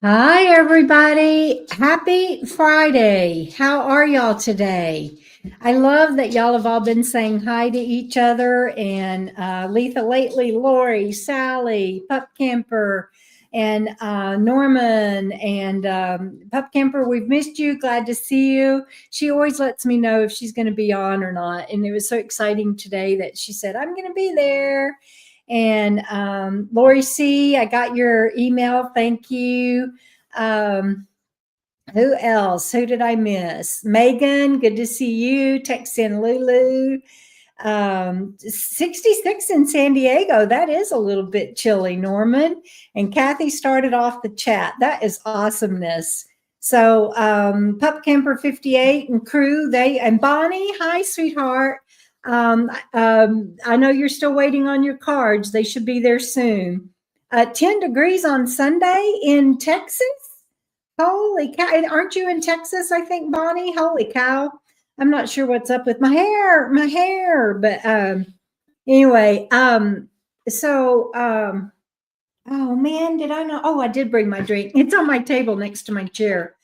Hi, everybody. Happy Friday. How are y'all today? I love that y'all have all been saying hi to each other, and Letha Lately, Lori, Sally, Pup Camper, and Norman, and Pup Camper, we've missed you. Glad to see you. She always lets me know if she's going to be on or not. And it was so exciting today that she said, I'm going to be there. And Lori C., I got your email. Thank you. Who else? Who did I miss? Megan, good to see you. Text in Lulu. 66 in San Diego. That is a little bit chilly, Norman. And Kathy started off the chat. That is awesomeness. So Pup Camper 58 and crew, and Bonnie, hi, sweetheart. I know you're still waiting on your cards. They should be there soon. 10 degrees on Sunday in Texas. Holy cow. Aren't you in Texas, I think, Bonnie? Holy cow. I'm not sure what's up with my hair. But anyway, oh man, did I know? Oh, I did bring my drink. It's on my table next to my chair.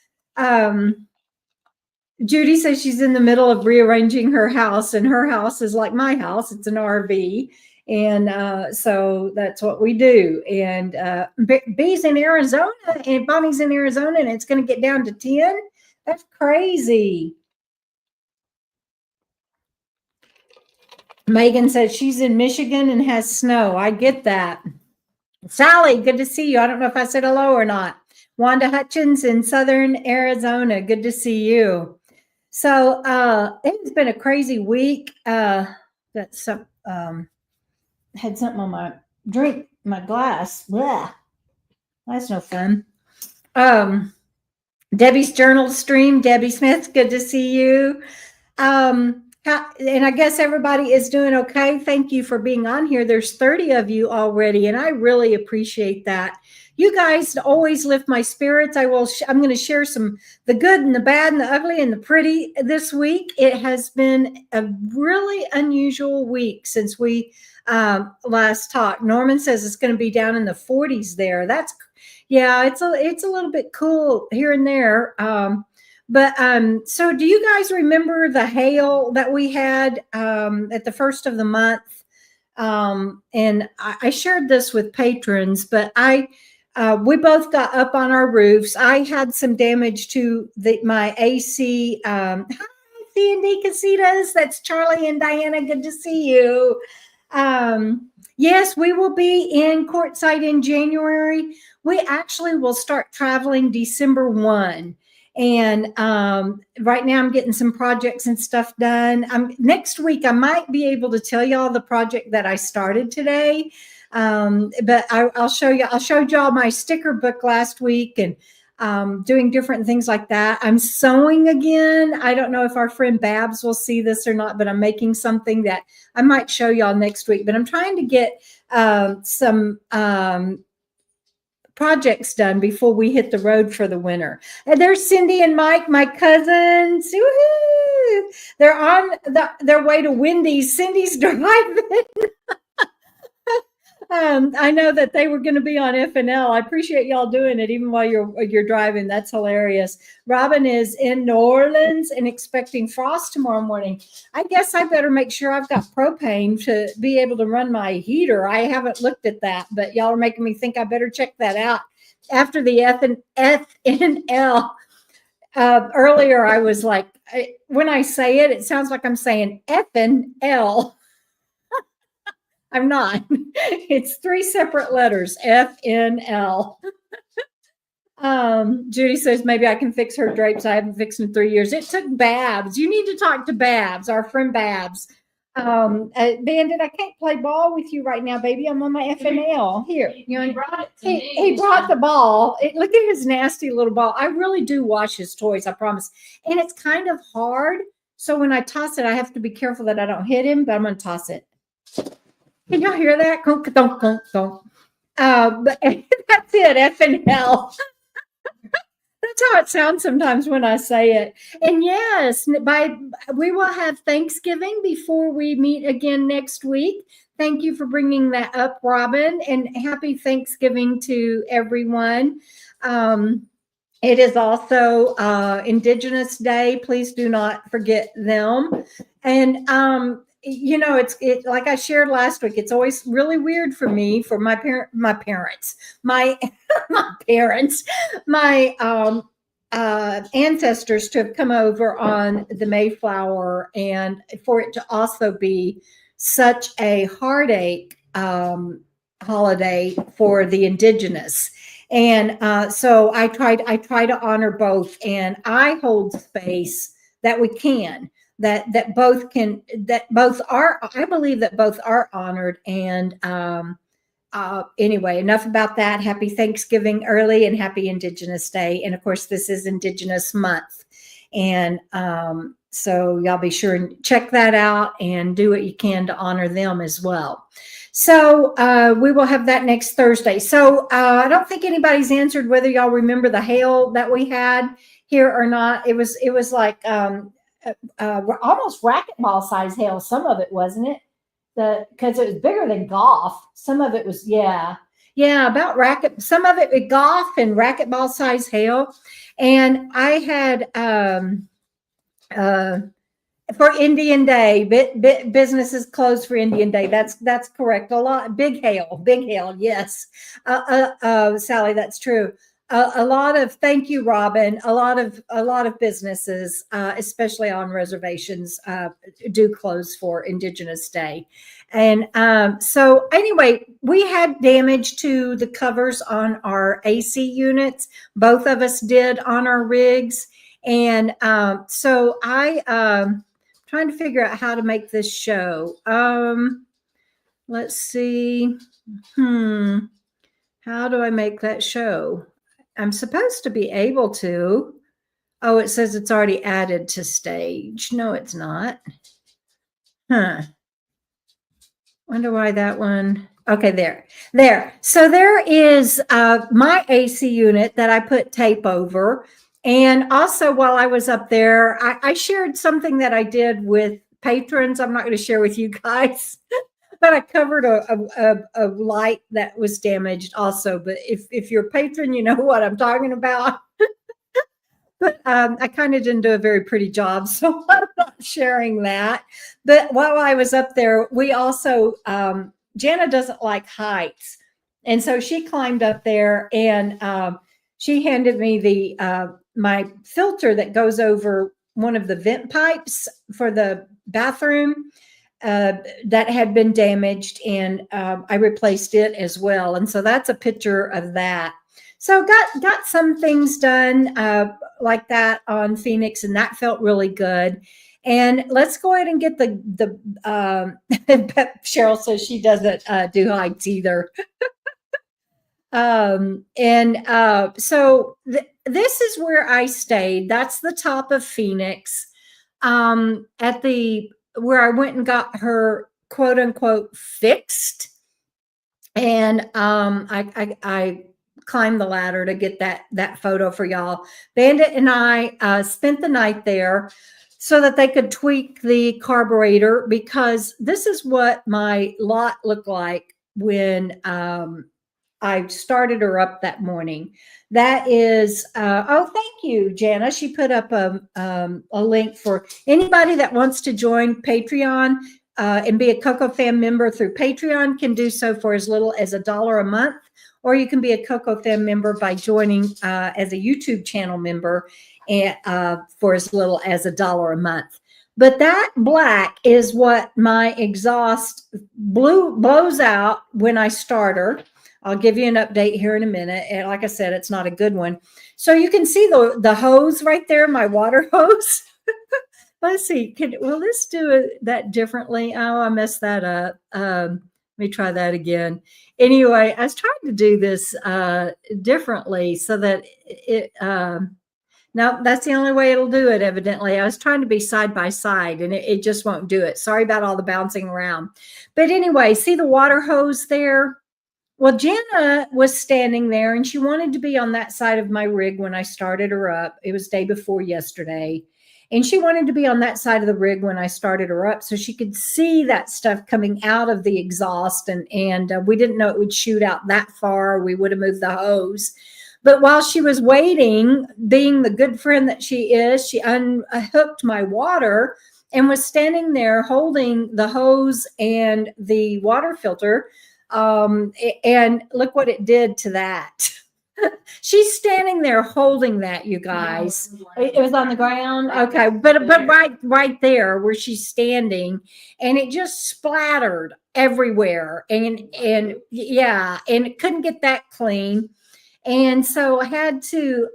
Judy says she's in the middle of rearranging her house, and her house is like my house. It's an RV. And so that's what we do. And B's in Arizona, and Bonnie's in Arizona, and it's going to get down to 10. That's crazy. Megan says she's in Michigan and has snow. I get that. Sally, good to see you. I don't know if I said hello or not. Wanda Hutchins in Southern Arizona. Good to see you. So it's been a crazy week. Had something on my drink, my glass. Blah. That's no fun. Debbie's journal stream. Debbie Smith, good to see you. And I guess everybody is doing okay. Thank you for being on here. There's 30 of you already, and I really appreciate that. You guys always lift my spirits. I'm going to share the good and the bad and the ugly and the pretty this week. It has been a really unusual week since we last talked. Norman says it's going to be down in the 40s there. Yeah, it's a little bit cool here and there. So do you guys remember the hail that we had at the first of the month? And I shared this with patrons, but we both got up on our roofs. I had some damage to my AC. Hi, C&D Casitas. That's Charlie and Diana. Good to see you. Yes, we will be in Quartzsite in January. We actually will start traveling December 1. And right now I'm getting some projects and stuff done. Next week, I might be able to tell y'all the project that I started today. But I'll show you. I showed y'all my sticker book last week and doing different things like that. I'm sewing again. I don't know if our friend Babs will see this or not, but I'm making something that I might show y'all next week. But I'm trying to get some projects done before we hit the road for the winter. And there's Cindy and Mike, my cousins. Woo-hoo! They're on their way to Wendy's. Cindy's driving. I know that they were going to be on FNL. I appreciate y'all doing it even while you're driving. That's hilarious. Robin is in New Orleans and expecting frost tomorrow morning. I guess I better make sure I've got propane to be able to run my heater. I haven't looked at that, but y'all are making me think I better check that out. After the FNL, earlier I was like, when I say it, it sounds like I'm saying FNL. I'm not. It's 3 separate letters, FNL. Judy says maybe I can fix her drapes. I haven't fixed in 3 years. It took Babs. You need to talk to Babs, our friend Babs. Bandit, I can't play ball with you right now, baby. I'm on my FNL. Here, he brought the ball. Look at his nasty little ball. I really do wash his toys, I promise. And it's kind of hard. So when I toss it, I have to be careful that I don't hit him, but I'm going to toss it. Can y'all hear that? But that's it, FNL. That's how it sounds sometimes when I say it. And yes, we will have Thanksgiving before we meet again next week. Thank you for bringing that up, Robin, and happy Thanksgiving to everyone. It is also Indigenous Day. Please do not forget them. And you know, it's like I shared last week. It's always really weird for me, for my parents, my parents, my ancestors to have come over on the Mayflower, and for it to also be such a heartache holiday for the Indigenous. And so I try to honor both, and I hold space that we can, that both are, I believe that both are honored. And anyway, enough about that. Happy Thanksgiving early, and happy Indigenous Day. And of course, this is Indigenous Month. And so y'all be sure and check that out and do what you can to honor them as well. So we will have that next Thursday. So I don't think anybody's answered whether y'all remember the hail that we had here or not. It was like almost racquetball size hail. Some of it, wasn't it? Because it was bigger than golf. Some of it was, yeah, about racket. Some of it golf and racquetball size hail. And I had for Indian Day, businesses closed for Indian Day. That's correct. A lot, big hail. Yes, Sally, that's true. A lot of, thank you, Robin. A lot of businesses, especially on reservations, do close for Indigenous Day. And so anyway, we had damage to the covers on our AC units. Both of us did on our rigs. And so trying to figure out how to make this show. Let's see. How do I make that show? I'm supposed to be able to. Oh, it says it's already added to stage. No, it's not. Wonder why that one. Okay, there. So there is my AC unit that I put tape over. And also, while I was up there, I shared something that I did with patrons. I'm not going to share with you guys, but I covered a light that was damaged also. But if you're a patron, you know what I'm talking about. But I kind of didn't do a very pretty job, so I'm not sharing that. But while I was up there, we also, Jana doesn't like heights. And so she climbed up there, and she handed me the my filter that goes over one of the vent pipes for the bathroom that had been damaged, and I replaced it as well. And so that's a picture of that. So got some things done like that on Phoenix, and that felt really good. And let's go ahead and get the Cheryl says she doesn't do heights either. So this is where I stayed. That's the top of Phoenix, at where I went and got her quote unquote fixed. And I climbed the ladder to get that photo for y'all. Bandit and I spent the night there so that they could tweak the carburetor, because this is what my lot looked like when I started her up that morning. That is, oh, thank you, Jana. She put up a link for anybody that wants to join Patreon and be a KOKO Fam member through Patreon, can do so for as little as $1 a month, or you can be a KOKO Fam member by joining as a YouTube channel member and, for as little as $1 a month. But that black is what my exhaust blows out when I start her. I'll give you an update here in a minute. And like I said, it's not a good one. So you can see the hose right there, my water hose. Let's see. Will this do that differently? Oh, I messed that up. Let me try that again. Anyway, I was trying to do this differently so that it, no, that's the only way it'll do it, evidently. I was trying to be side by side, and it just won't do it. Sorry about all the bouncing around. But anyway, see the water hose there? Well, Jenna was standing there and she wanted to be on that side of my rig when I started her up. It was day before yesterday. And she wanted to be on that side of the rig when I started her up so she could see that stuff coming out of the exhaust. And we didn't know it would shoot out that far. We would have moved the hose. But while she was waiting, being the good friend that she is, she unhooked my water and was standing there holding the hose and the water filter. And look what it did to that. She's standing there holding that, you guys. It was on the ground. Okay. But right there where she's standing, and it just splattered everywhere. And yeah, and it couldn't get that clean. And so I had to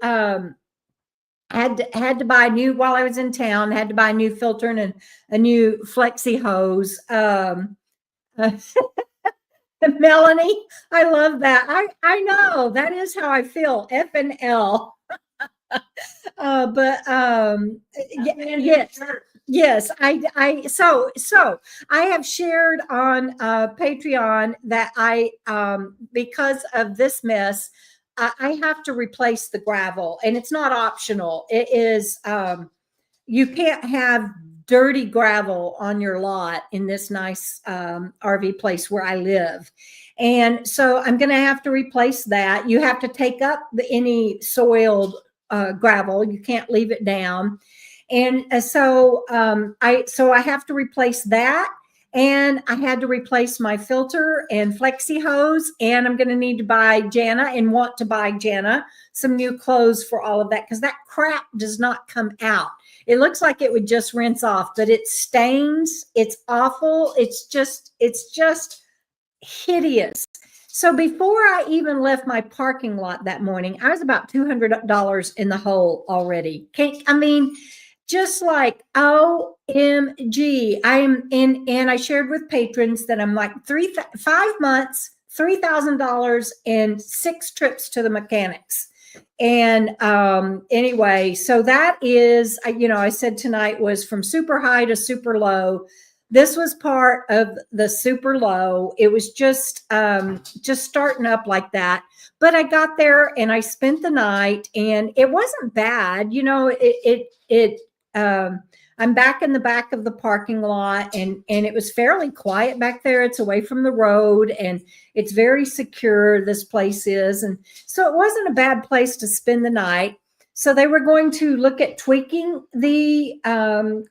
buy new while I was in town, had to buy a new filter and a new flexi hose. Melanie, I love that. I know that is how I feel. FNL. Yes. So I have shared on Patreon that because of this mess, I have to replace the gravel, and it's not optional. It is, you can't have dirty gravel on your lot in this nice RV place where I live. And so I'm going to have to replace that. You have to take up any soiled gravel. You can't leave it down. And so I have to replace that. And I had to replace my filter and flexi hose. And I'm going to need to buy Jana and want to buy Jana some new clothes for all of that, because that crap does not come out. It looks like it would just rinse off, but it stains. It's awful. It's just hideous. So before I even left my parking lot that morning, I was about $200 in the hole already. I mean, just like, OMG. And I shared with patrons that I'm like 5 months, $3,000 and 6 trips to the mechanics. And anyway, so that is, I said tonight was from super high to super low. This was part of the super low. It was just starting up like that. But I got there and I spent the night, and it wasn't bad. I'm back in the back of the parking lot, and it was fairly quiet back there. It's away from the road, and it's very secure, this place is. And so it wasn't a bad place to spend the night. So they were going to look at tweaking the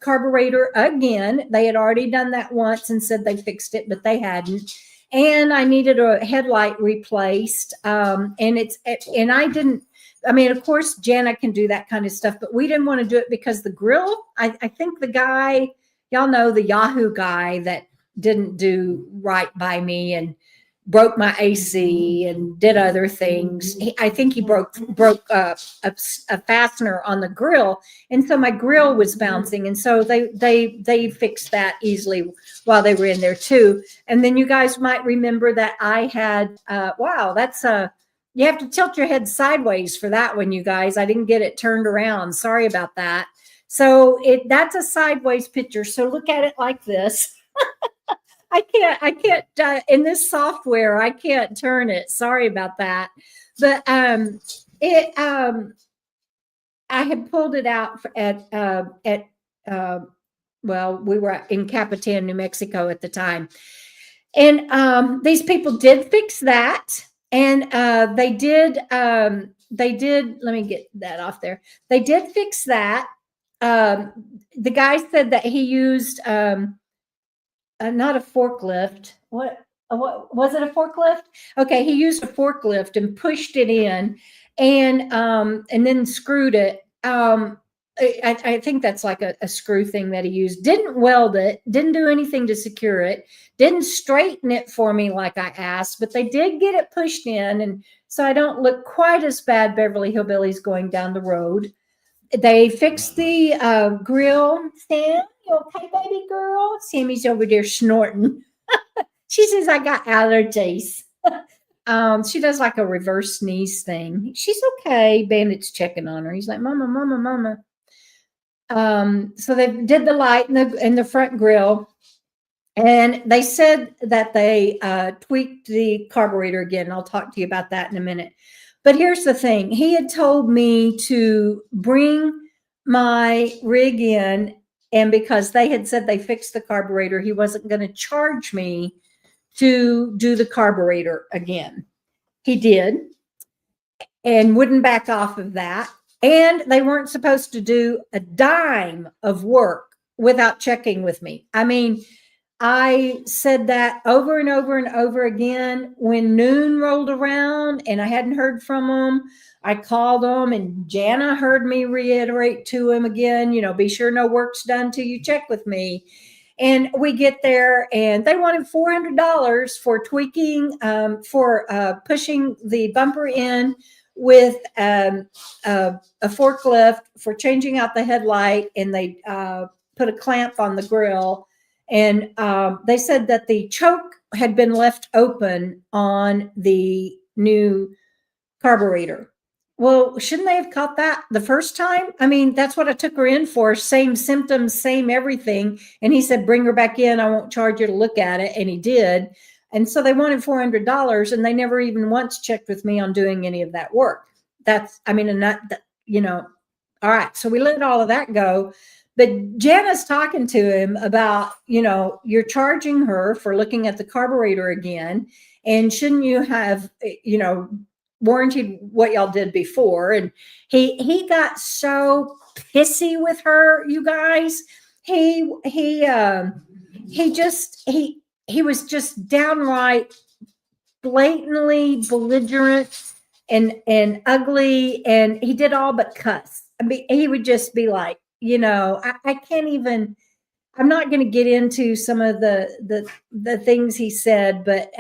carburetor again. They had already done that once and said they fixed it, but they hadn't. And I needed a headlight replaced. And I didn't. I mean, of course, Jana can do that kind of stuff, but we didn't want to do it because the grill, I think the guy, y'all know, the Yahoo guy that didn't do right by me and broke my AC and did other things. I think he broke a fastener on the grill. And so my grill was bouncing. And so they fixed that easily while they were in there too. And then you guys might remember that I had, wow, you have to tilt your head sideways for that one, you guys. I didn't get it turned around. Sorry about that. So that's a sideways picture. So look at it like this. I can't, in this software, I can't turn it. Sorry about that. But I had pulled it out well, we were in Capitan, New Mexico at the time. And these people did fix that. And they did, let me get that off there. They did fix that. The guy said that he used not a forklift. What was it, a forklift? Okay, he used a forklift and pushed it in and then screwed it. I think that's like a screw thing that he used. Didn't weld it, didn't do anything to secure it, didn't straighten it for me like I asked, but they did get it pushed in. And so I don't look quite as bad Beverly Hillbillies going down the road. They fixed the grill. Sam, you okay, baby girl? Sammy's over there snorting. She says, I got allergies. She does like a reverse sneeze thing. She's okay. Bandit's checking on her. He's like, Mama, Mama, Mama. So they did the light in the front grill. And they said that they tweaked the carburetor again. I'll talk to you about that in a minute. But here's the thing. He had told me to bring my rig in, and because they had said they fixed the carburetor, he wasn't going to charge me to do the carburetor again. He did, and wouldn't back off of that. And they weren't supposed to do a dime of work without checking with me. I mean, I said that over and over and over again. When noon rolled around and I hadn't heard from them, I called them, and Jana heard me reiterate to him again, you know, be sure no work's done till you check with me. And we get there, and they wanted $400 for tweaking, for pushing the bumper in with a forklift, for changing out the headlight, and they put a clamp on the grill. And they said that the choke had been left open on the new carburetor. Well, shouldn't they have caught that the first time? I mean, that's what I took her in for. Same symptoms, same everything. And he said, bring her back in. I won't charge you to look at it. And he did. And so they wanted $400, and they never even once checked with me on doing any of that work. That's, I mean, and that, you know, all right. So we let all of that go. But Jana's talking to him about, you know, you're charging her for looking at the carburetor again. And shouldn't you have, you know, warranted what y'all did before? And he got so pissy with her, you guys. He was just downright blatantly belligerent and ugly, and he did all but cuss. I mean, he would just be like, you know, I can't even, I'm not going to get into some of the things he said, but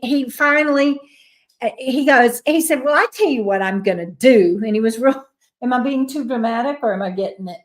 he finally, he said, well, I tell you what I'm going to do. And he was real, am I being too dramatic, or am I getting it?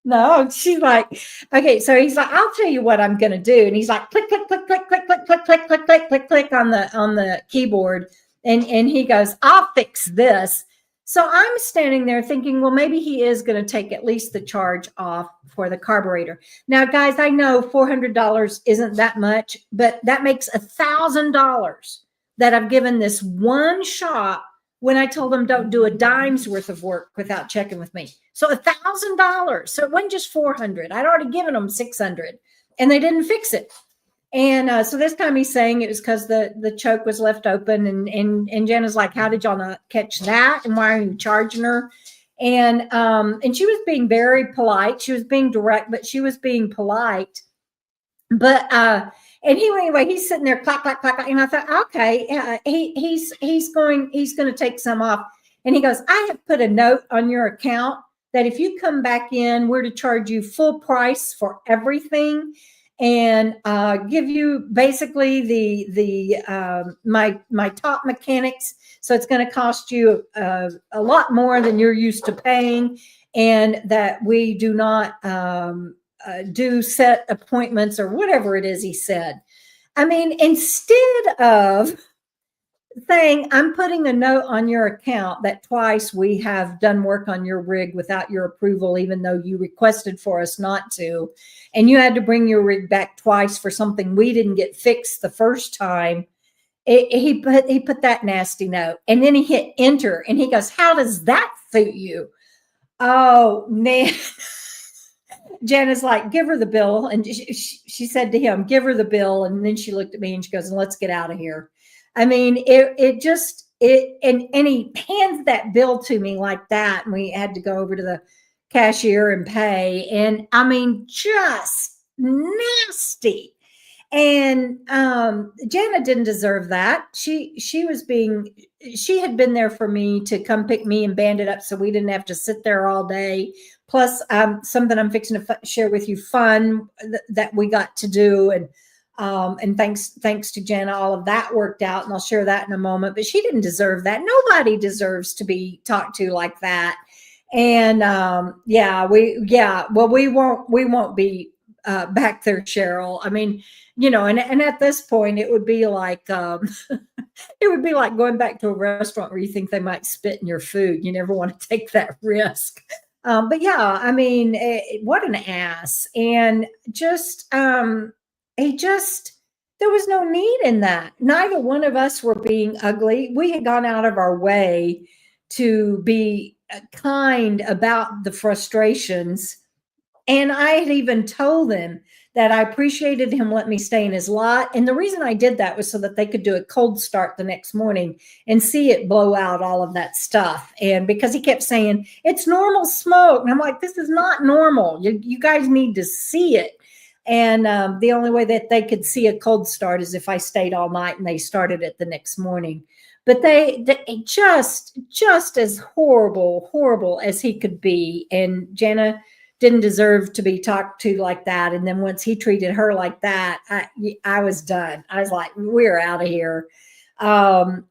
No, she's like, okay. So he's like, I'll tell you what I'm going to do. And he's like, click, click, click, click, click, click, click, click, click, click, click, click on the keyboard. And he goes, I'll fix this. So I'm standing there thinking, well, maybe he is going to take at least the charge off for the carburetor. Now, guys, I know $400 isn't that much, but that makes $1,000 that I've given this one shop when I told them don't do a dime's worth of work without checking with me. So $1,000. So it wasn't just $400. I'd already given them $600, and they didn't fix it. And so this time he's saying it was because the choke was left open, and Jenna's like, how did y'all not catch that? And why are you charging her? And she was being very polite. She was being direct, but she was being polite. But and he's sitting there, clack, clack, clack, and I thought, okay, he's going to take some off. And he goes, I have put a note on your account that if you come back in, we're to charge you full price for everything, and give you basically my top mechanics. So it's going to cost you a lot more than you're used to paying, and that we do not do set appointments or whatever it is he said. I mean, instead of saying, I'm putting a note on your account that twice we have done work on your rig without your approval, even though you requested for us not to, and you had to bring your rig back twice for something we didn't get fixed the first time. He put that nasty note, and then he hit enter, and he goes, how does that suit you? Oh, man. Jana's like, give her the bill. And she said to him, give her the bill. And then she looked at me and she goes, let's get out of here. I mean, and he hands that bill to me like that. And we had to go over to the cashier and pay. And I mean, just nasty. And Jana didn't deserve that. She had been there for me to come pick me and band it up so we didn't have to sit there all day. Plus something I'm fixing to share with you, fun that we got to do. And thanks to Jana, all of that worked out, and I'll share that in a moment. But she didn't deserve that. Nobody deserves to be talked to like that. And we won't be back there, Cheryl. I mean, you know, and at this point, it would be like going back to a restaurant where you think they might spit in your food. You never want to take that risk. But yeah, I mean, what an ass. And just, he just, there was no need in that. Neither one of us were being ugly. We had gone out of our way to be kind about the frustrations. And I had even told him that I appreciated him letting me stay in his lot. And the reason I did that was so that they could do a cold start the next morning and see it blow out all of that stuff. And because he kept saying, it's normal smoke. And I'm like, this is not normal. You guys need to see it. And the only way that they could see a cold start is if I stayed all night and they started it the next morning. But they just as horrible as he could be. And Jana didn't deserve to be talked to like that. And then once he treated her like that, I was done. I was like, we're out of here. And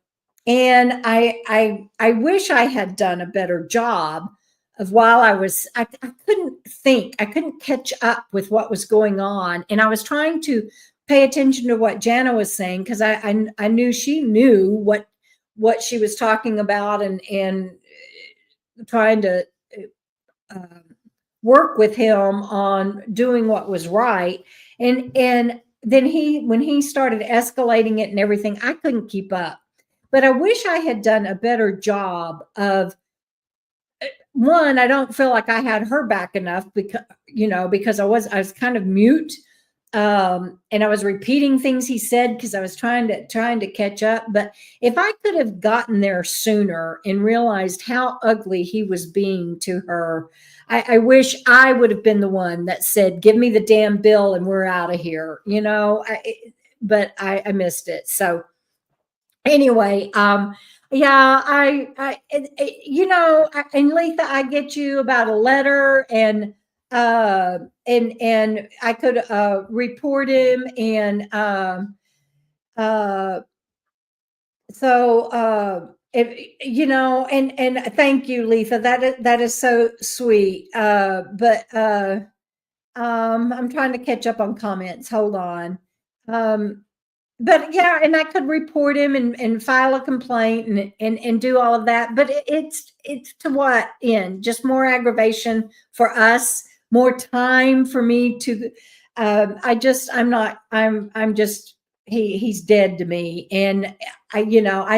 I wish I had done a better job of while I couldn't think, I couldn't catch up with what was going on. And I was trying to pay attention to what Jana was saying, because I knew she knew what she was talking about, and trying to work with him on doing what was right. And then when he started escalating it and everything, I couldn't keep up. But I wish I had done a better job of, one, I don't feel like I had her back enough because I was kind of mute. And I was repeating things he said because I was trying to catch up. But if I could have gotten there sooner and realized how ugly he was being to her, I wish I would have been the one that said, give me the damn bill and we're out of here, but I missed it. So anyway, yeah, and Letha, I get you about a letter, and I could report him, and and thank you, Letha. That is so sweet. But I'm trying to catch up on comments. Hold on. But yeah, and I could report him and file a complaint and do all of that. But it's to what end? Just more aggravation for us, more time for me to. He's dead to me, and I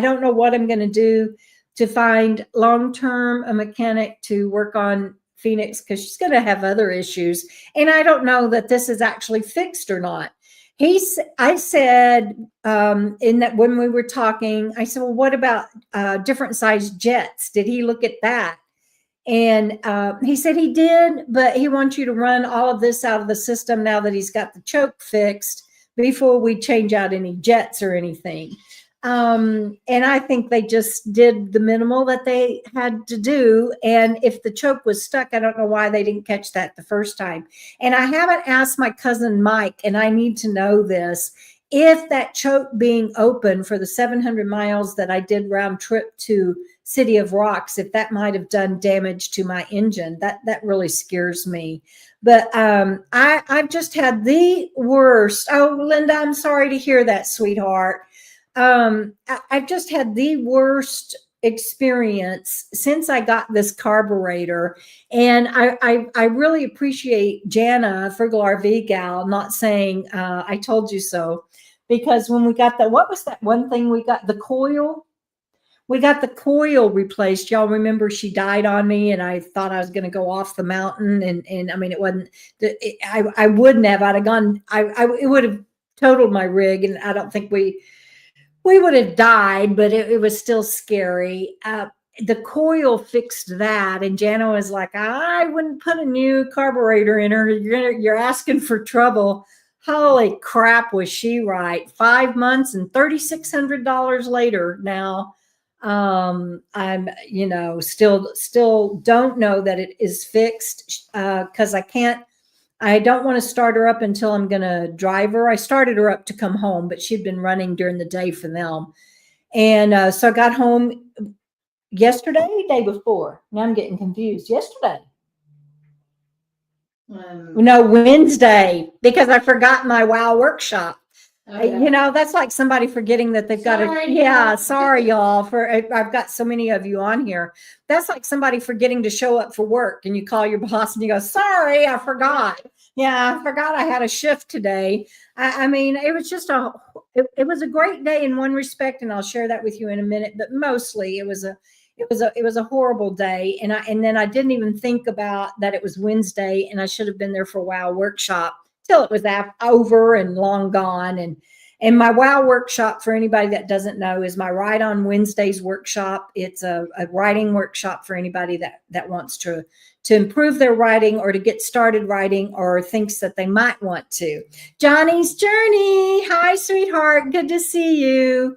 don't know what I'm going to do to find long-term a mechanic to work on Phoenix, because she's going to have other issues, and I don't know that this is actually fixed or not. I said in that when we were talking, I said, well, what about different size jets? Did he look at that? And he said he did, but he wants you to run all of this out of the system now that he's got the choke fixed before we change out any jets or anything. And I think they just did the minimal that they had to do. And if the choke was stuck, I don't know why they didn't catch that the first time. And I haven't asked my cousin Mike, and I need to know this, if that choke being open for the 700 miles that I did round trip to City of Rocks, if that might have done damage to my engine. That really scares me. But I've just had the worst. Oh, Linda, I'm sorry to hear that, sweetheart. I've just had the worst experience since I got this carburetor. And I really appreciate Jana, Frugal RV gal, not saying, I told you so, because when we got what was that one thing we got? The coil. We got the coil replaced. Y'all remember she died on me, and I thought I was going to go off the mountain. And I mean, it wasn't, I wouldn't have, I'd have gone, it would have totaled my rig. And I don't think we would have died, but it was still scary. The coil fixed that, and Jana was like, I wouldn't put a new carburetor in her. You're asking for trouble. Holy crap, was she right? 5 months and $3,600 later now. I'm, still don't know that it is fixed, because I don't want to start her up until I'm going to drive her. I started her up to come home, but she'd been running during the day for them. And so I got home yesterday, day before. Now I'm getting confused. Yesterday. No, Wednesday, because I forgot my WOW workshop. You know, that's like somebody forgetting that they've got to, yeah, sorry, y'all, for I've got so many of you on here. That's like somebody forgetting to show up for work and you call your boss and you go, sorry, I forgot. Yeah, I forgot I had a shift today. I mean, it was just it was a great day in one respect, and I'll share that with you in a minute, but mostly it was a horrible day. And then I didn't even think about that it was Wednesday and I should have been there for a WOW workshop till it was over and long gone. And my WOW workshop, for anybody that doesn't know, is my Write on Wednesdays workshop. It's a writing workshop for anybody that wants to improve their writing or to get started writing or thinks that they might want to. Johnny's Journey. Hi, sweetheart. Good to see you.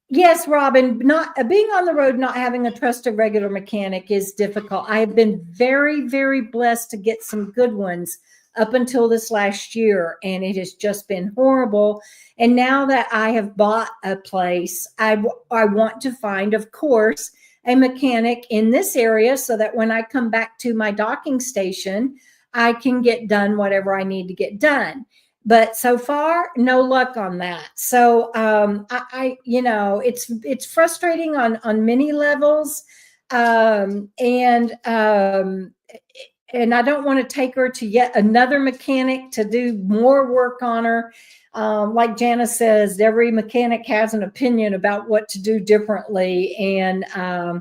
Yes, Robin, not being on the road, not having a trusted regular mechanic is difficult. I have been very, very blessed to get some good ones up until this last year, and it has just been horrible. And now that I have bought a place, I want to find, of course, a mechanic in this area so that when I come back to my docking station, I can get done whatever I need to get done. But so far, no luck on that. So you know, it's frustrating on many levels, and I don't want to take her to yet another mechanic to do more work on her. Like Janice says, every mechanic has an opinion about what to do differently. And I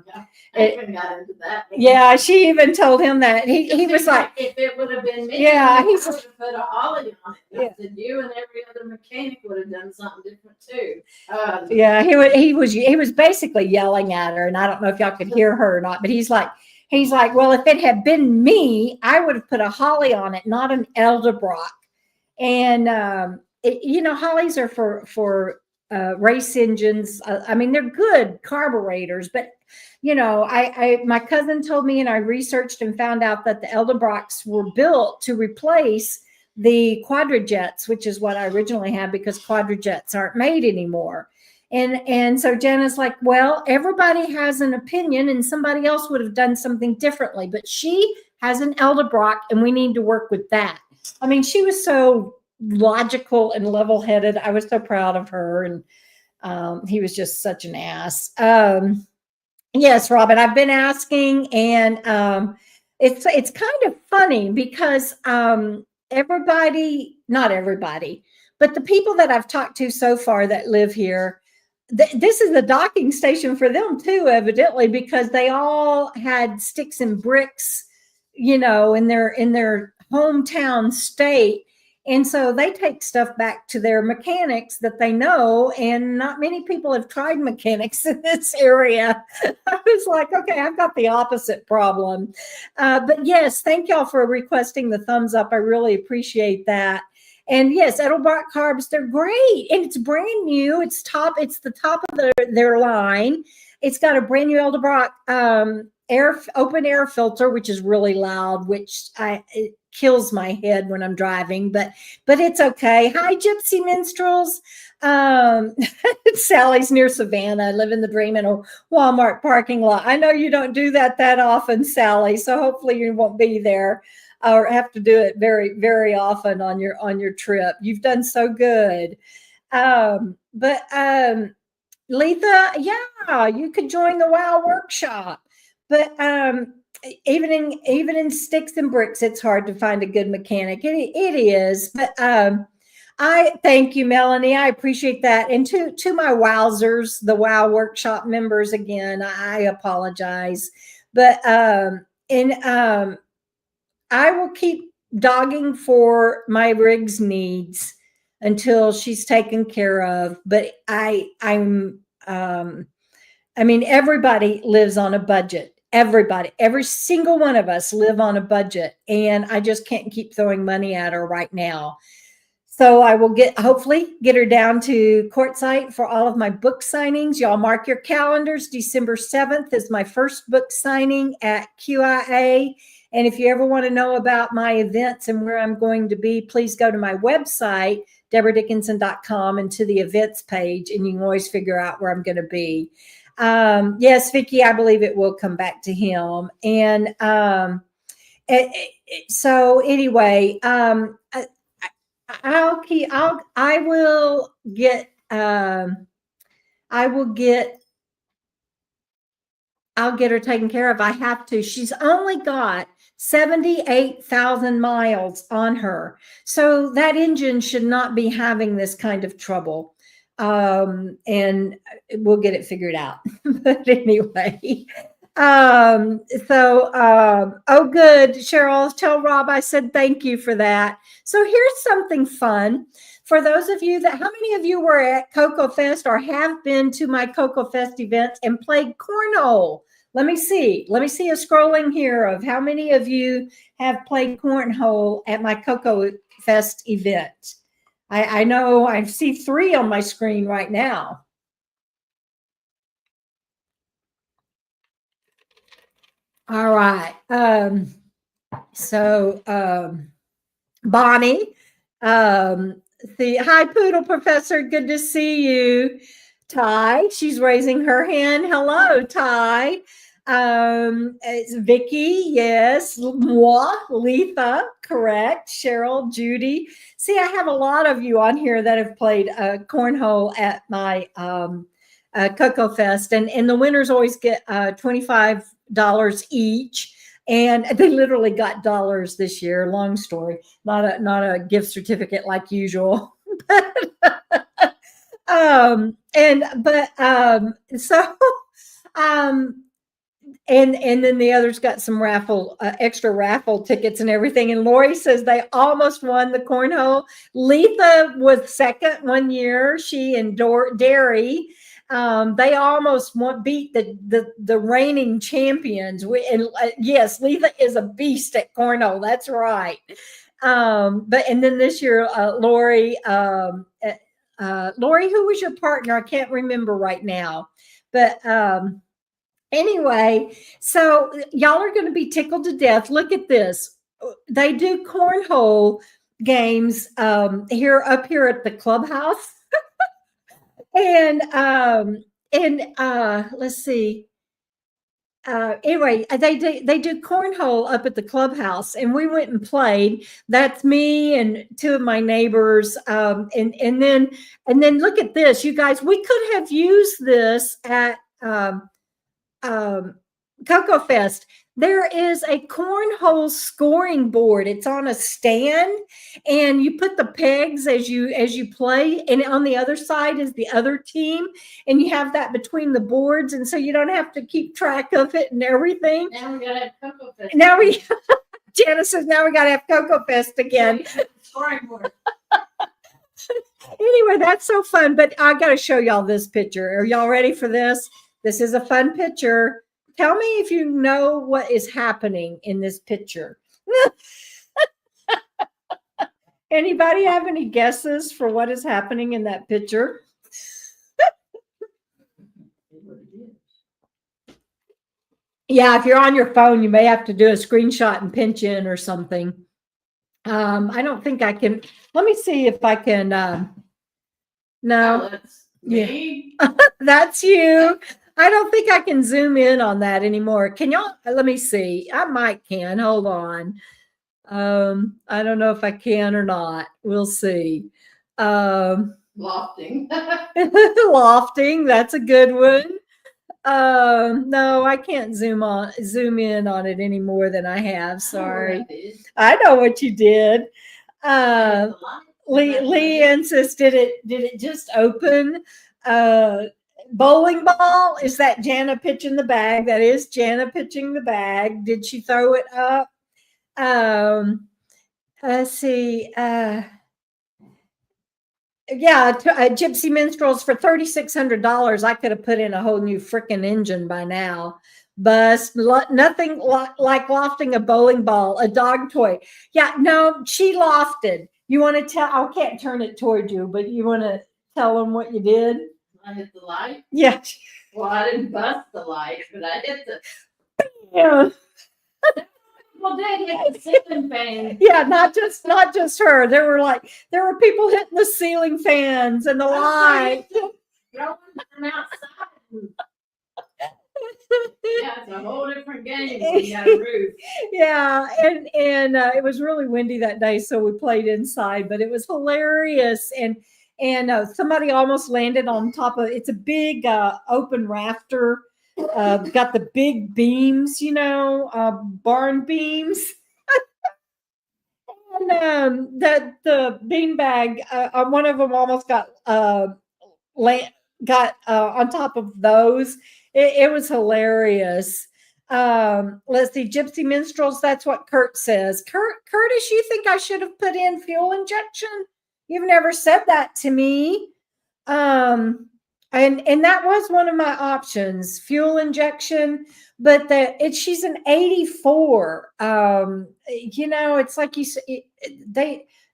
even got into that. Yeah, she even told him that. He was like, if it would have been me, yeah, he would have put a holly on it. I said, you and every other mechanic would have done something different too. Yeah, he was basically yelling at her, and I don't know if y'all could hear her or not, but he's like, well, if it had been me, I would have put a holly on it, not an elderbrock. And you know, hollies are for race engines. I mean, they're good carburetors, but you know, my cousin told me, and I researched and found out that the elderbrocks were built to replace the quadrajets, which is what I originally had, because quadrajets aren't made anymore. And so Jenna's like, well, everybody has an opinion and somebody else would have done something differently, but she has an elderbrock and we need to work with that. I mean, she was so logical and level-headed. I was so proud of her. And he was just such an ass. Yes, Robin, I've been asking, and it's kind of funny because everybody, not everybody, but the people that I've talked to so far that live here, this is the docking station for them too, evidently, because they all had sticks and bricks, you know, in their hometown state. And so they take stuff back to their mechanics that they know, and not many people have tried mechanics in this area. I was like, okay, I've got the opposite problem. But yes, thank y'all for requesting the thumbs up. I really appreciate that. And yes, Edelbrock carbs, they're great. And it's brand new. It's the top of their line. It's got a brand new Edelbrock open air filter, which is really loud, which it kills my head when I'm driving, but it's okay. Hi, Gypsy Minstrels. Sally's near Savannah. I live in the dream in a Walmart parking lot. I know you don't do that often, Sally, so hopefully you won't be there or have to do it very, very often on your trip. You've done so good. But Letha, yeah, you could join the WOW workshop. But even in sticks and bricks, it's hard to find a good mechanic. It is. But I thank you, Melanie. I appreciate that. And to my wowzers, the WOW workshop members, again, I apologize. But I will keep dogging for my Riggs needs until she's taken care of. But I mean, everybody lives on a budget. Everybody, every single one of us live on a budget, and I just can't keep throwing money at her right now. So I will hopefully get her down to Quartzsite for all of my book signings. Y'all mark your calendars. December 7th is my first book signing at QIA. And if you ever want to know about my events and where I'm going to be, please go to my website, DebraDickinson.com, and to the events page, and you can always figure out where I'm going to be. Yes, Vicki, I believe it will come back to him. And so anyway, I will get, I'll get her taken care of. I have to. She's only got 78,000 miles on her. So that engine should not be having this kind of trouble. And we'll get it figured out. But anyway, oh, good. Cheryl, tell Rob I said thank you for that. So here's something fun. For those of you how many of you were at KOKO Fest or have been to my KOKO Fest events and played cornhole? Let me see a scrolling here of how many of you have played cornhole at my KOKO Fest event. I know I see 3 on my screen right now. All right. Bonnie, hi, Poodle Professor. Good to see you. Ty, she's raising her hand. Hello, Ty. It's Vicky, yes. Moi, Letha, correct. Cheryl, Judy. See, I have a lot of you on here that have played cornhole at my KOKO Fest, and the winners always get $25 each. And they literally got dollars this year. Long story, not a gift certificate like usual. And then the others got some extra raffle tickets and everything. And Lori says they almost won the cornhole. Letha was second one year. She and Derry. They almost beat the reigning champions. Yes, Letha is a beast at cornhole. That's right. And then this year, Lori, Lori, who was your partner? I can't remember right now, but anyway, so y'all are going to be tickled to death. Look at this. They do cornhole games up here at the clubhouse. And let's see. Anyway, they do cornhole up at the clubhouse, and we went and played. That's me and 2 of my neighbors. And then look at this, you guys. We could have used this at KOKO Fest. There is a cornhole scoring board. It's on a stand, and you put the pegs as you play, and on the other side is the other team, and you have that between the boards, and so you don't have to keep track of it and everything. Now we gotta have KOKO Fest. Janice says now we gotta have KOKO Fest again. Scoring board. Anyway, that's so fun. But I got to show y'all this picture. Are y'all ready for this? This is a fun picture. Tell me if you know what is happening in this picture. Anybody have any guesses for what is happening in that picture? Yeah, if you're on your phone, you may have to do a screenshot and pinch in or something. I don't think I can. Let me see if I can. No. That's me. Yeah. That's you. I don't think I can zoom in on that anymore. Can y'all? Let me see. I might can. Hold on. I don't know if I can or not. We'll see. Lofting. Lofting. That's a good one. No, I can't zoom in on it any more than I have. Sorry. I know what you did. Leanne says, did it just open? Bowling ball? Is that Jana pitching the bag? That is Jana pitching the bag. Did she throw it up? Let's see. Yeah, Gypsy Minstrels for $3,600. I could have put in a whole new freaking engine by now. But nothing like lofting a bowling ball, a dog toy. Yeah, no, she lofted. You want to tell? I can't turn it toward you, but you want to tell them what you did? I hit the light. Yeah. Well, I didn't bust the light, but I hit the. Yeah. Well, did hit the ceiling fan. Yeah, not just her. There were people hitting the ceiling fans and the light. Throwing from outside. Yeah, That's a whole different game when you got a roof. Yeah, and it was really windy that day, so we played inside, but it was hilarious. And somebody almost landed on top of it's a big open rafter, got the big beams, barn beams. And the beanbag, one of them almost got on top of those. It was hilarious. Let's see, Gypsy Minstrels. That's what Kurt says. Curtis, you think I should have put in fuel injection? You've never said that to me. And that was one of my options, fuel injection. But she's an 84. It's like you say,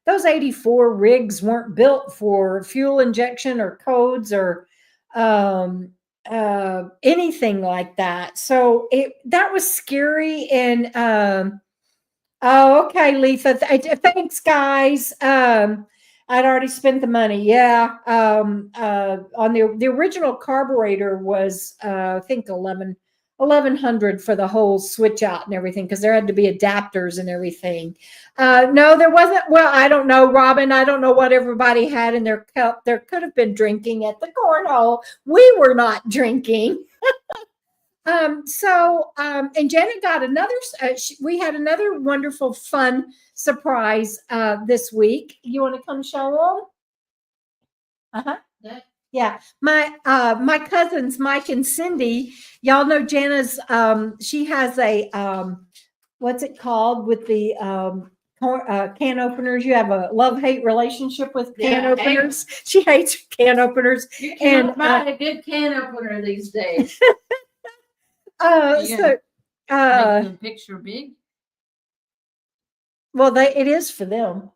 those 84 rigs weren't built for fuel injection or codes or anything like that. So that was scary. And oh, okay, Letha. Thanks, guys. I'd already spent the money. Yeah. On the original carburetor was I think 1100 for the whole switch out and everything, because there had to be adapters and everything. No, there wasn't. Well, I don't know, Robin. I don't know what everybody had in their cup. There could have been drinking at the cornhole. We were not drinking. And Janet got another, we had another wonderful, fun surprise this week. You want to come show them? Yeah. My cousins, Mike and Cindy, y'all know Jana's, she has a, what's it called with the can openers? You have a love-hate relationship with can openers. She hates can openers. You can't buy a good can opener these days. Make the picture big. Well, it is for them.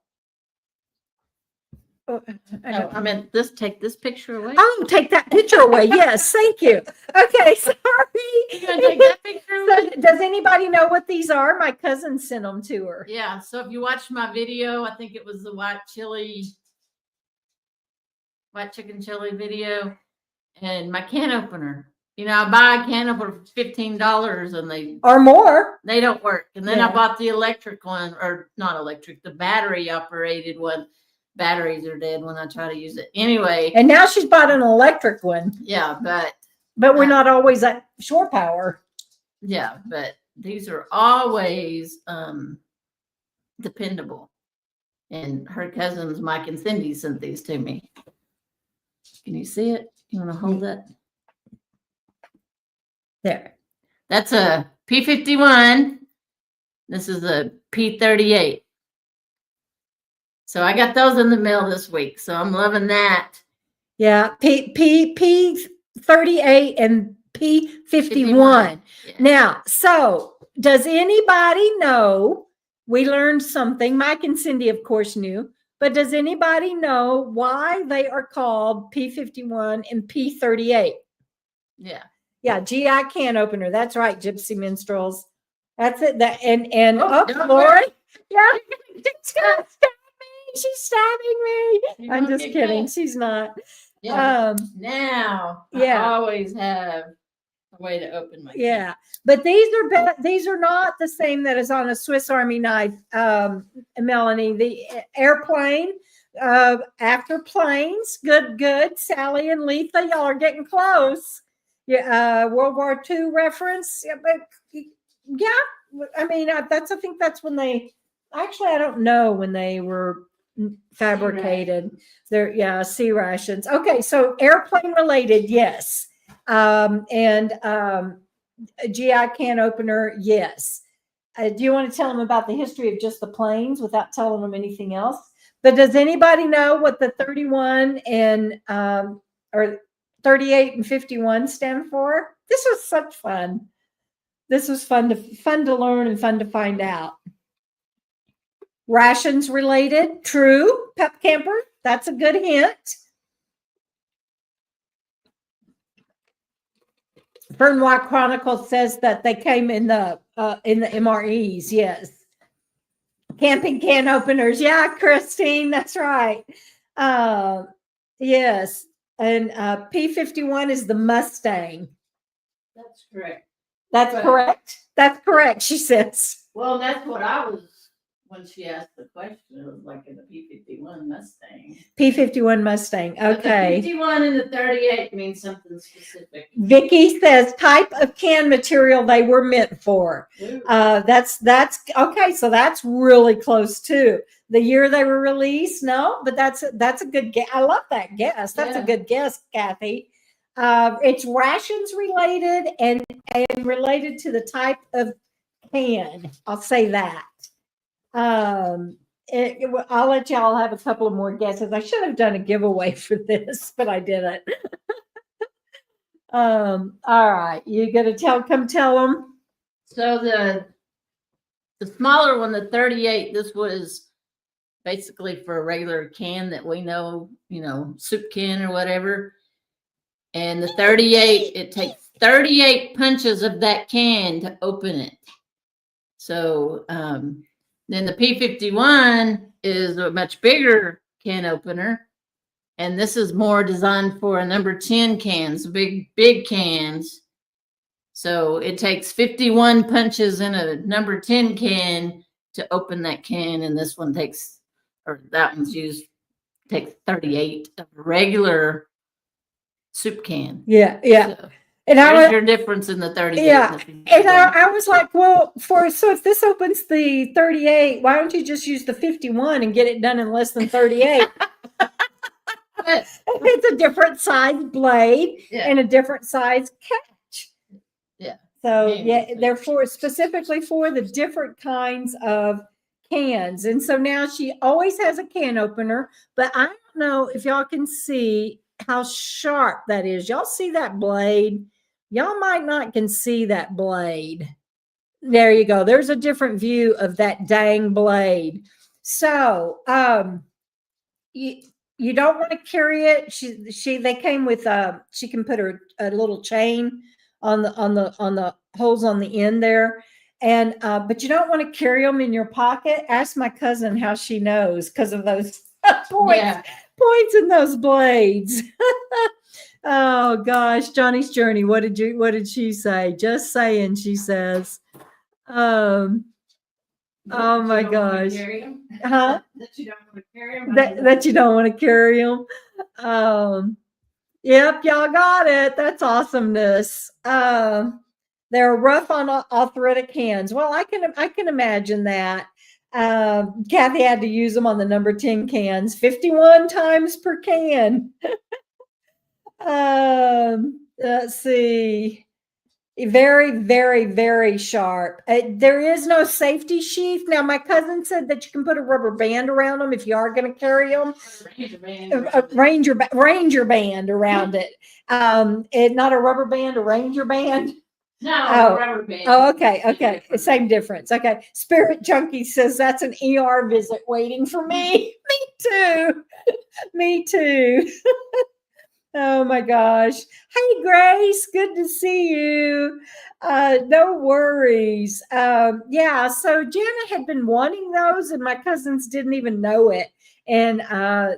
I meant take this picture away. Oh, take that picture away. Yes, thank you. Okay, sorry. You gonna take that picture away? So, does anybody know what these are? My cousin sent them to her. Yeah. So if you watched my video, I think it was the white chicken chili video, and my can opener. I buy a can opener for $15 and they don't work. And then I bought the electric one, or not electric, the battery operated one. Batteries are dead when I try to use it. Anyway. And now she's bought an electric one. Yeah, but we're not always at shore power. Yeah, but these are always dependable. And her cousins, Mike and Cindy, sent these to me. Can you see it? You want to hold that? There. That's a P51. This is a P38. So I got those in the mail this week. So I'm loving that. Yeah. P38 and P51. Yeah. Now, so does anybody know? We learned something. Mike and Cindy, of course, knew. But does anybody know why they are called P51 and P38? Yeah. Yeah, GI can opener. That's right, Gypsy Minstrels. That's it. Lori. Yeah, she's gonna stab me. She's stabbing me. I'm just kidding. She's not. Yeah. Now, I always have a way to open my. Yeah, but these are not the same that is on a Swiss Army knife, Melanie. The airplane. After planes. Good. Sally and Letha, y'all are getting close. Yeah, World War II reference. Yeah, but yeah, I mean, I think that's when they. Actually, I don't know when they were fabricated. They're sea rations. Okay, so airplane related, yes, and a GI can opener, yes. Do you want to tell them about the history of just the planes without telling them anything else? But does anybody know what the 31 and or 38 and 51 stand for? This was such fun. This was fun to learn and fun to find out. Rations related, true. Pep camper, that's a good hint. Fernwalk Chronicle says that they came in the MREs. Yes. Camping can openers. Yeah, Christine, that's right. Yes. And P51 is the Mustang. That's correct. That's correct. That's correct, she says. Well, that's what I was, when she asked the question, it was like in the P-51 Mustang. P-51 Mustang, okay. But the 51 and the 38 means something specific. Vicky says type of can material they were meant for. That's okay. So that's really close too. The year they were released, no, but that's a good guess. I love that guess. That's a good guess, Kathy. It's rations related and related to the type of can. I'll say that. I'll let y'all have a couple of more guesses. I should have done a giveaway for this, but I didn't. All right, you gonna come tell them? So the smaller one, the 38, this was basically for a regular can that we know, soup can or whatever. And the 38, it takes 38 punches of that can to open it. So then the P-51 is a much bigger can opener. And this is more designed for a number 10 cans, big cans. So it takes 51 punches in a number 10 can to open that can. And this one takes 38 of a regular soup can. Yeah. So and there's your difference in the 38. Yeah. And I was like, well, so if this opens the 38, why don't you just use the 51 and get it done in less than 38? It's a different size blade and a different size catch. Yeah. So they're specifically for the different kinds of cans. And so now she always has a can opener, but I don't know if y'all can see how sharp that is. Y'all see that blade? Y'all might not can see that blade. There you go. There's a different view of that dang blade. So you don't want to carry it. They came with she can put a little chain on the holes on the end there. And but you don't want to carry them in your pocket. Ask my cousin how she knows because of those points in those blades. Oh gosh, Johnny's Journey. What did she say? Just saying, she says. Oh my gosh. Huh? That you don't want to carry them. That you don't want to carry them. Yep, y'all got it. That's awesomeness. They're rough on arthritic hands. Well, I can imagine that. Kathy had to use them on the number 10 cans, 51 times per can. Let's see. Very, very, very sharp. There is no safety sheath. Now, my cousin said that you can put a rubber band around them if you are going to carry them. Ranger band around it. Not a rubber band, a ranger band. No, rubber band. Oh, okay. Same difference. Okay. Spirit Junkie says that's an ER visit waiting for me. Me too. Oh my gosh. Hey, Grace, good to see you. No worries. Yeah, so Jana had been wanting those and my cousins didn't even know it. And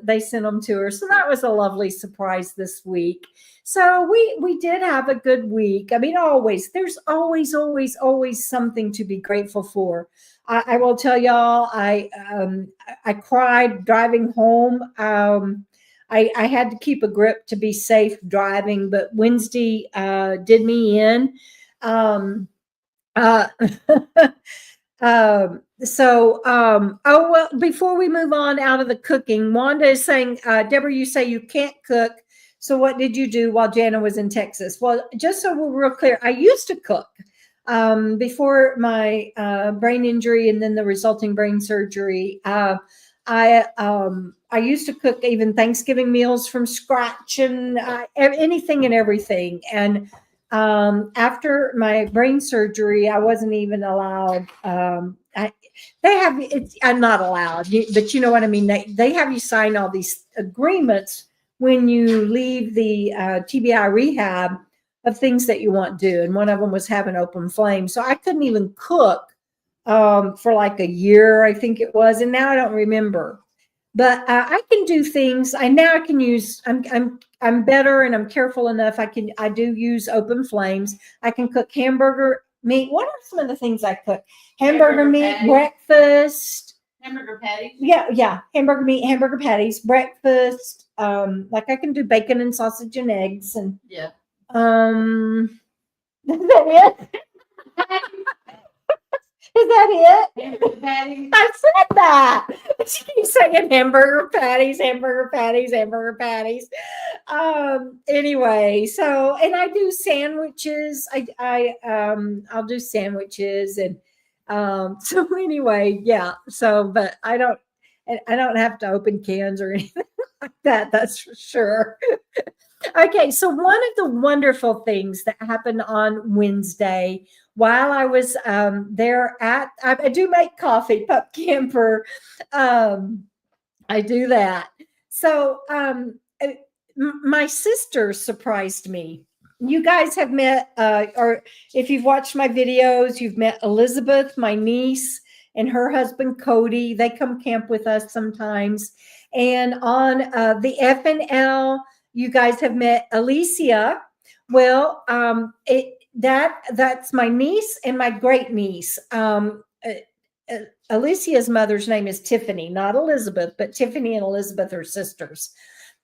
they sent them to her. So that was a lovely surprise this week. So we did have a good week. I mean, there's always something to be grateful for. I will tell y'all, I cried driving home. I had to keep a grip to be safe driving, but Wednesday did me in. Before we move on out of the cooking, Wanda is saying, Debra, you say you can't cook. So what did you do while Jana was in Texas? Well, just so we're real clear, I used to cook before my brain injury and then the resulting brain surgery. I used to cook even Thanksgiving meals from scratch and anything and everything. And after my brain surgery, I wasn't even allowed. I'm not allowed, but you know what I mean? They have you sign all these agreements when you leave the TBI rehab of things that you want to do. And one of them was have an open flame. So I couldn't even cook for like a year, I think it was. And now I don't remember. But I can do things. I can use. I'm better, and I'm careful enough. I do use open flames. I can cook hamburger meat. What are some of the things I cook? Hamburger meat, patties. Breakfast. Hamburger patties. Yeah, hamburger meat, hamburger patties, breakfast. Like I can do bacon and sausage and eggs, and yeah. Is that it? Is that it? Hamburger patties. I said that. She keeps saying hamburger patties, hamburger patties, hamburger patties. Anyway, so and I do sandwiches. I'll do sandwiches and so anyway, yeah. So but I don't have to open cans or anything like that, that's for sure. Okay, so one of the wonderful things that happened on Wednesday while I was there I do make coffee, Pup Camper. I do that. So my sister surprised me. You guys have met, or if you've watched my videos, you've met Elizabeth, my niece, and her husband, Cody. They come camp with us sometimes. And on the FNL, you guys have met Alicia. Well, that's my niece and my great niece. Alicia's mother's name is Tiffany, not Elizabeth, but Tiffany and Elizabeth are sisters.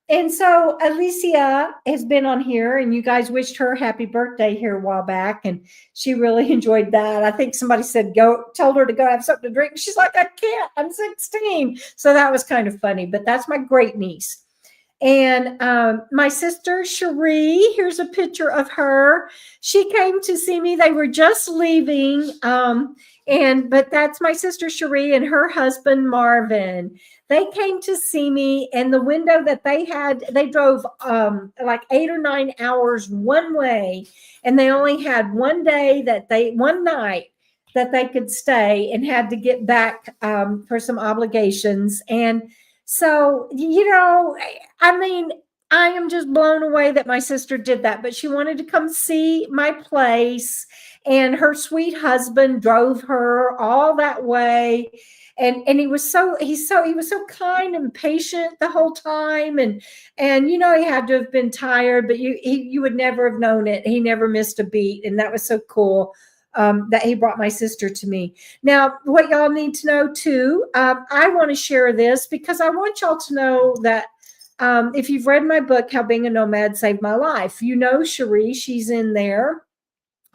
And so Alicia has been on here, and you guys wished her happy birthday here a while back, and she really enjoyed that. I think somebody said told her to go have something to drink. She's like, I can't, I'm 16. So that was kind of funny, but that's my great niece. And my sister Cherie, here's a picture of her. She came to see me. They were just leaving. But that's my sister Cherie and her husband Marvin. They came to see me, and the window that they had, they drove like 8 or 9 hours one way, and they only had one night that they could stay and had to get back for some obligations. And so, I mean, I am just blown away that my sister did that, but she wanted to come see my place, and her sweet husband drove her all that way. And he was so kind and patient the whole time. And he had to have been tired, but you would never have known it. He never missed a beat. And that was so cool. That he brought my sister to me. Now, what y'all need to know too, I want to share this because I want y'all to know that if you've read my book, How Being a Nomad Saved My Life, Cherie, she's in there.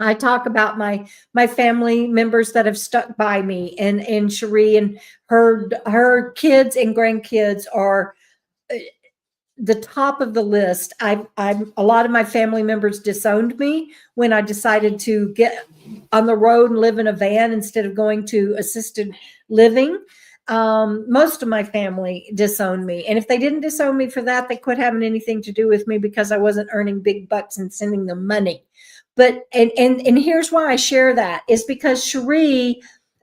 I talk about my family members that have stuck by me, and Cherie and her kids and grandkids are the top of the list. A lot of my family members disowned me when I decided to get on the road and live in a van instead of going to assisted living. Most of my family disowned me. And if they didn't disown me for that, they quit having anything to do with me because I wasn't earning big bucks and sending them money. But, and here's why I share that is because Cherie,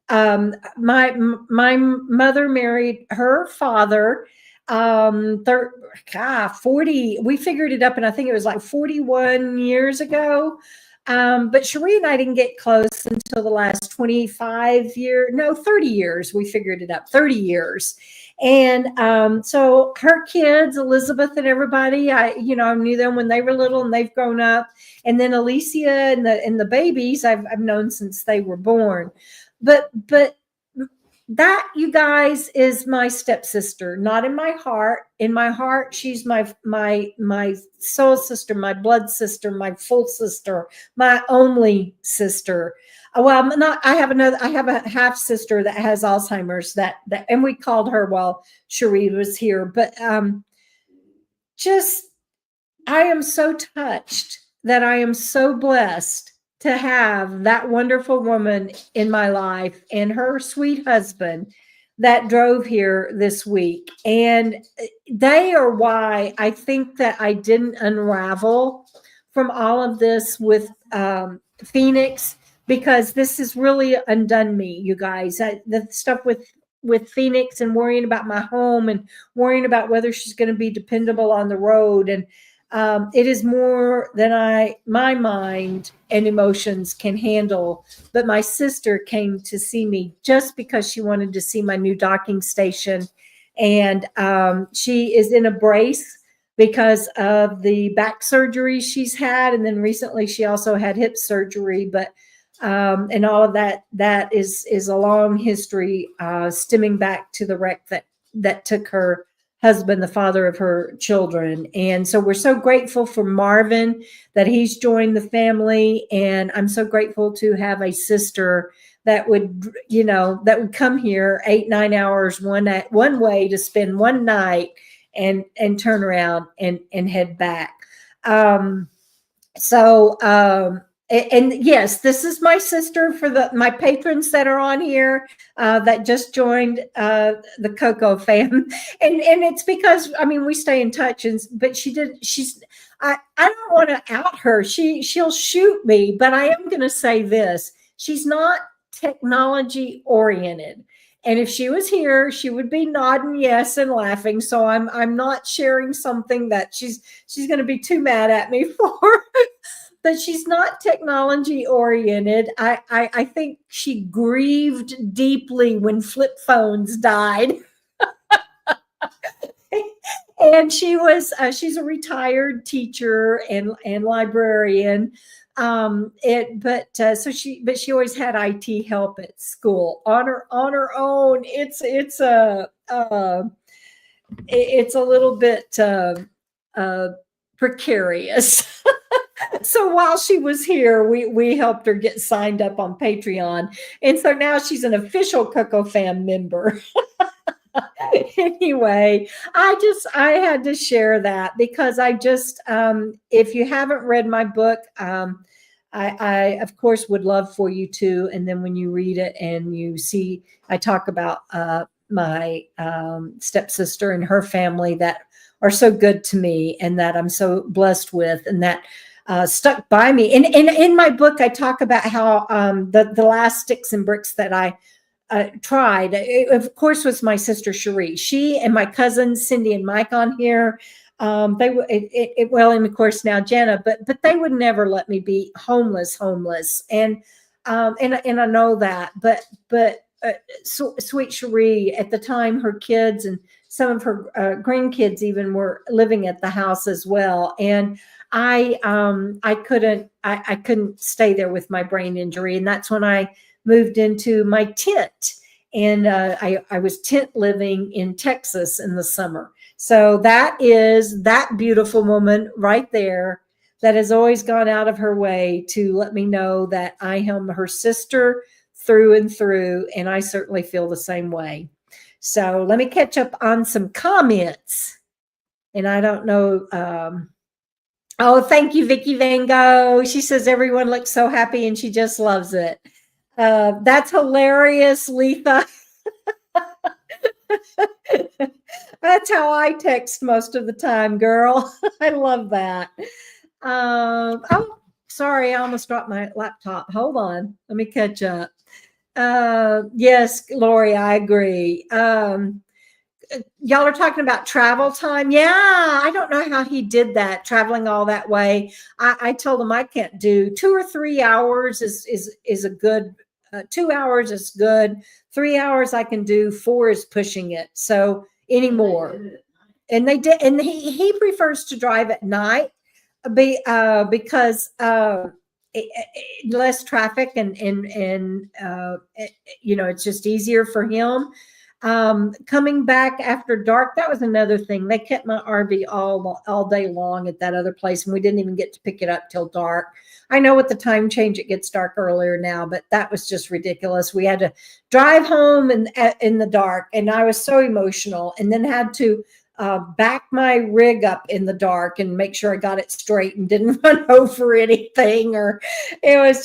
my mother married her father, 40, we figured it up, and I think it was like 41 years ago. But Cherie and I didn't get close until the last 30 years. We figured it up, 30 years. And so her kids, Elizabeth and everybody, I knew them when they were little, and they've grown up. And then Alicia and the babies, I've known since they were born. But that, you guys, is my stepsister, not in my heart. In my heart, she's my soul sister, my blood sister, my full sister, my only sister. Well, I have a half sister that has Alzheimer's and we called her while Cherie was here. But I am so touched that I am so blessed to have that wonderful woman in my life and her sweet husband that drove here this week. And they are why I think that I didn't unravel from all of this with Phoenix, because this has really undone me, you guys. The stuff with Phoenix and worrying about my home and worrying about whether she's going to be dependable on the road. And it is more than my mind and emotions can handle. But my sister came to see me just because she wanted to see my new docking station And she is in a brace because of the back surgery she's had. And then recently she also had hip surgery, but and all of that is a long history stemming back to the wreck that took her husband, the father of her children. And so we're so grateful for Marvin that he's joined the family. And I'm so grateful to have a sister that would, that would come here 8-9 hours one way to spend one night and turn around and head back. And yes, this is my sister for my patrons that are on here that just joined the KOKO Fam, and it's because we stay in touch, but I don't want to out her. She'll shoot me, but I am going to say this: she's not technology oriented. And if she was here, she would be nodding yes and laughing. So I'm not sharing something that she's going to be too mad at me for. But she's not technology oriented. I think she grieved deeply when flip phones died. And she's a retired teacher and librarian. But she always had IT help at school on her own. It's a little bit precarious. So while she was here, we helped her get signed up on Patreon. And so now she's an official KOKO Fam member. Anyway, I had to share that because if you haven't read my book, I of course would love for you to. And then when you read it and you see, I talk about my stepsister and her family that are so good to me and that I'm so blessed with and that stuck by me. And in my book, I talk about how the last sticks and bricks that I tried, of course, was my sister Cherie. She and my cousins Cindy and Mike on here. And of course now Jenna, but they would never let me be homeless. And I know that, but sweet Cherie, at the time, her kids and some of her grandkids even were living at the house as well. And I couldn't stay there with my brain injury. And that's when I moved into my tent. And I was tent living in Texas in the summer. So that is that beautiful woman right there that has always gone out of her way to let me know that I am her sister through and through. And I certainly feel the same way. So let me catch up on some comments. And I don't know. Oh, thank you, Vicky Van Gogh. She says everyone looks so happy and she just loves it. That's hilarious, Letha. That's how I text most of the time, girl. I love that. Oh, sorry, I almost dropped my laptop. Hold on. Let me catch up. Yes, Lori, I agree. Y'all are talking about travel time. Yeah, I don't know how he did that, traveling all that way. I told him I can't do 2 or 3 hours is a good 2 hours is good. 3 hours I can do. 4 is pushing it. So anymore. And they did, and he prefers to drive at night because less traffic and it's just easier for him. Coming back after dark, that was another thing. They kept my RV all day long at that other place, and we didn't even get to pick it up till dark. I know with the time change, it gets dark earlier now, but that was just ridiculous. We had to drive home in the dark, and I was so emotional, and then had to back my rig up in the dark and make sure I got it straight and didn't run over anything. Or it was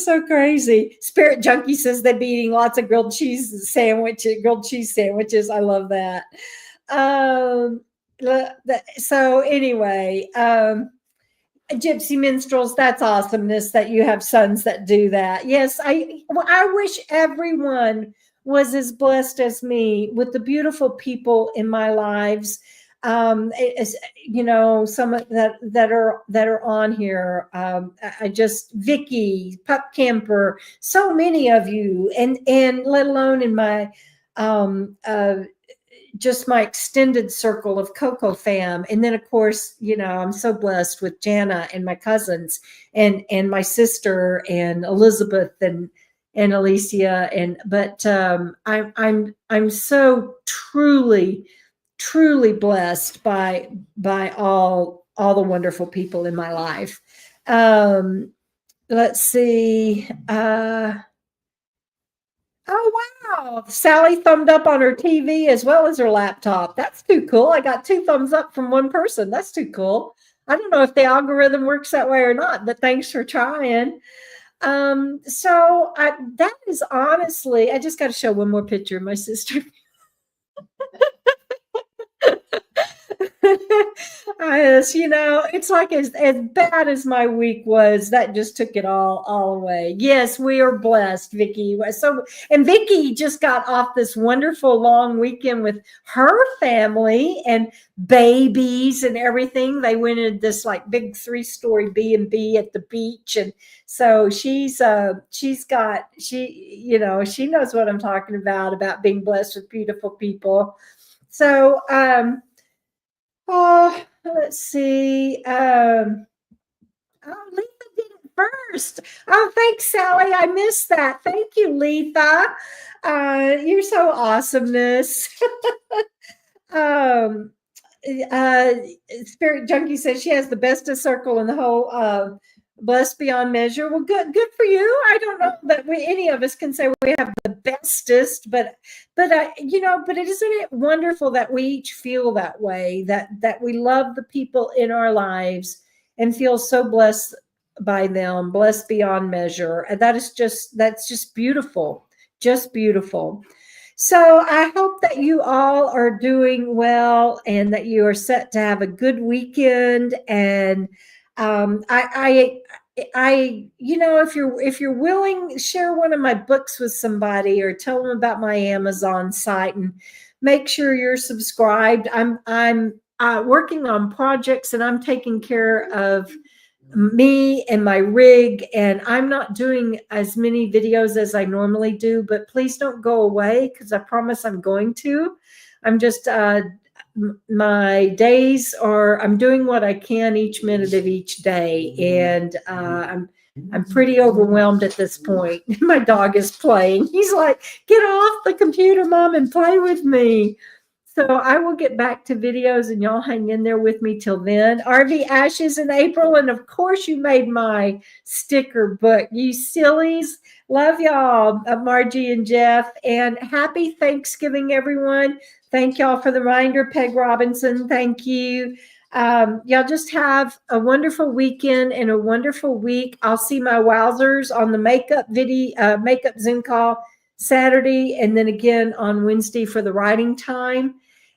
so crazy. Spirit Junkie says they'd be eating lots of grilled cheese sandwiches. I love that. So anyway, Gypsy Minstrels, that's awesomeness that you have sons that do that. Yes, I wish everyone was as blessed as me with the beautiful people in my lives. Some that are on here. Vicky, Pup Camper, so many of you, and let alone in my just my extended circle of KOKO Fam. And then, of course, you know, I'm so blessed with Jana and my cousins and my sister and Elizabeth and Alicia. But I'm so truly blessed by all the wonderful people in my life. Let's see. Oh, wow. Sally thumbed up on her TV as well as her laptop. That's too cool. I got 2 thumbs up from one person. That's too cool. I don't know if the algorithm works that way or not, but thanks for trying. So that is honestly, I just got to show one more picture of my sister. You know, it's like as bad as my week was, that just took it all away. Yes, we are blessed, Vicki. So, and Vicki just got off this wonderful long weekend with her family and babies and everything. They went in this like big 3-story B&B at the beach, and so she you know, she knows what I'm talking about being blessed with beautiful people. So, oh, let's see. Oh, Letha did it first. Oh, thanks, Sally. I missed that. Thank you, Letha. You're so awesomeness. Spirit Junkie says she has the bestest circle in the whole blessed beyond measure. Well, good for you. I don't know that any of us can say we have the bestest, but you know, but isn't it wonderful that we each feel that way, that we love the people in our lives and feel so blessed by them, blessed beyond measure. And that's just beautiful, just beautiful. So I hope that you all are doing well and that you are set to have a good weekend. And you know, if you're willing, share one of my books with somebody or tell them about my Amazon site and make sure you're subscribed. I'm working on projects and I'm taking care of me and my rig, and I'm not doing as many videos as I normally do, but please don't go away because I promise I'm going to. I'm just my days are, I'm doing what I can each minute of each day, and I'm pretty overwhelmed at this point. My dog is playing. He's like, get off the computer, Mom, and play with me. So I will get back to videos and y'all hang in there with me till then. RV Ashes in April. And of course you made my sticker book. You sillies. Love y'all, Margie and Jeff. And happy Thanksgiving, everyone. Thank y'all for the reminder. Peg Robinson, thank you. Y'all just have a wonderful weekend and a wonderful week. I'll see my wowzers on the makeup Zoom call Saturday, and then again on Wednesday for the writing time.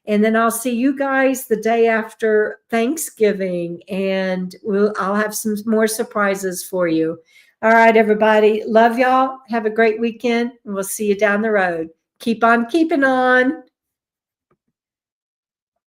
And then I'll see you guys the day after Thanksgiving, and I'll have some more surprises for you. All right, everybody. Love y'all. Have a great weekend, and we'll see you down the road. Keep on keeping on.